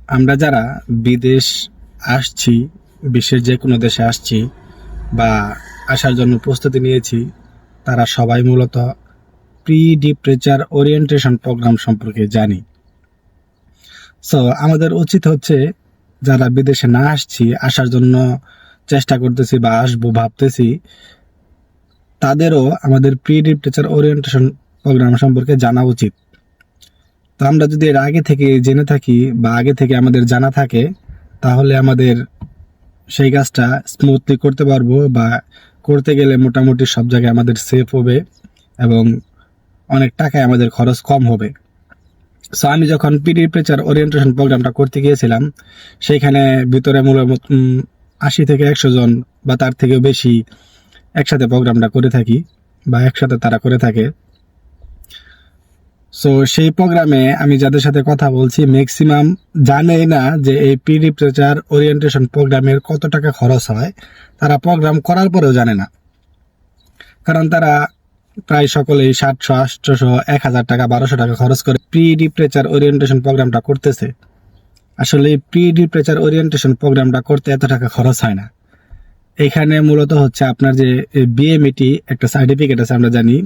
আমরা যারা বিদেশ আসছি, বিশ্বের যে কোনো দেশে আসছি বা আসার জন্য প্রস্তুতি নিয়েছি, তারা সবাই মূলত প্রি ডিপ্রেচার ওরিয়েন্টেশন প্রোগ্রাম সম্পর্কে জানি। সো আমাদের উচিত হচ্ছে যারা বিদেশে না আসছি, আসার জন্য চেষ্টা করতেছি বা আসবো ভাবতেছি, তাদেরও আমাদের প্রি ডিপ্রেচার ওরিয়েন্টেশন প্রোগ্রাম সম্পর্কে জানা উচিত। তো আমরা যদি এর আগে থেকে জেনে থাকি বা আগে থেকে আমাদের জানা থাকে, তাহলে আমাদের সেই কাজটা স্মুথলি করতে পারবো বা করতে গেলে মোটামুটি সব জায়গায় আমাদের সেফ হবে এবং অনেক টাকায় আমাদের খরচ কম হবে। সো আমি যখন প্রি প্রেচার ওরিয়েন্টেশন প্রোগ্রামটা করতে গিয়েছিলাম, সেইখানে ভিতরে মূলত 80 থেকে 100 জন বা তার থেকেও বেশি একসাথে প্রোগ্রামটা করে থাকি বা একসাথে তারা করে থাকে। সো সেই প্রোগ্রামে আমি যাদের সাথে কথা বলছি, ম্যাক্সিমাম জানেই না যে এই প্রি প্রেচার ওরিয়েন্টেশন প্রোগ্রামের কত টাকা খরচ হয়। তারা প্রোগ্রাম করার পরেও জানে না, কারণ তারা প্রায় সকলেই 700, 800, 1000 টাকা, 1200 টাকা খরচ করে প্রি প্রেচার ওরিয়েন্টেশন প্রোগ্রামটা করতেছে। আসলে প্রি প্রেচার ওরিয়েন্টেশন প্রোগ্রামটা করতে এত টাকা খরচ হয় না। এখানে মূলত হচ্ছে আপনার যে বিএমইটি একটা সার্টিফিকেট আছে, আমরা জানি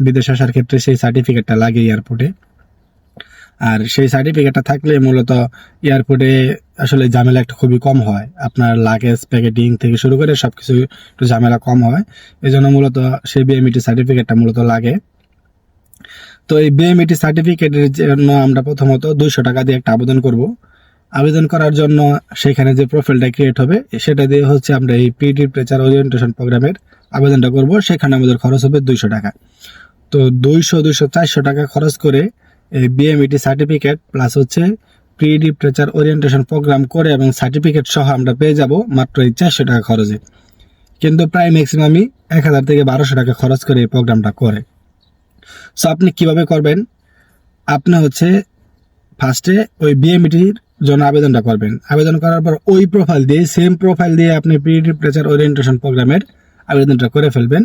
বিদেশ আসার ক্ষেত্রে সেই সার্টিফিকেটটা লাগে এয়ারপোর্টে। আর সেই সার্টিফিকেটটা থাকলে মূলত এয়ারপোর্টে আসলে ঝামেলা একটু খুবই কম হয়। আপনার লাগেজ প্যাকেটিং থেকে শুরু করে সবকিছু একটু ঝামেলা কম হয়। এই জন্য মূলত সেই বিএমইটি সার্টিফিকেটটা মূলত লাগে। তো এই বিএমইটি সার্টিফিকেটের জন্য আমরা প্রথমত 200 টাকা দিয়ে একটা আবেদন করব। আবেদন করার জন্য সেখানে যে প্রোফাইলটা ক্রিয়েট হবে, সেটা দিয়ে হচ্ছে আমরা এই প্রি প্রেচার ওরিয়েন্টেশন প্রোগ্রামের আবেদনটা করব। সেখানে আমাদের খরচ হবে 200 টাকা। তো 200, 400 টাকা খরচ করে এই বিএমইটি সার্টিফিকেট প্লাস হচ্ছে প্রি প্রেচার ওরিয়েন্টেশন প্রোগ্রাম করে এবং সার্টিফিকেট সহ আমরা পেয়ে যাব মাত্র এই 400 টাকা খরচে। কিন্তু প্রায় ম্যাক্সিমামই 1000 থেকে 1200 টাকা খরচ করে এই প্রোগ্রামটা করে। সো আপনি কিভাবে করবেন? আপনি হচ্ছে ফার্স্টে ওই বিএমইটির জন্য আবেদনটা করবেন। আবেদন করার পর ওই প্রোফাইল দিয়ে, সেম প্রোফাইল দিয়ে আপনি প্রি প্রেচার ওরিয়েন্টেশন প্রোগ্রামের আবেদনটা করে ফেলবেন।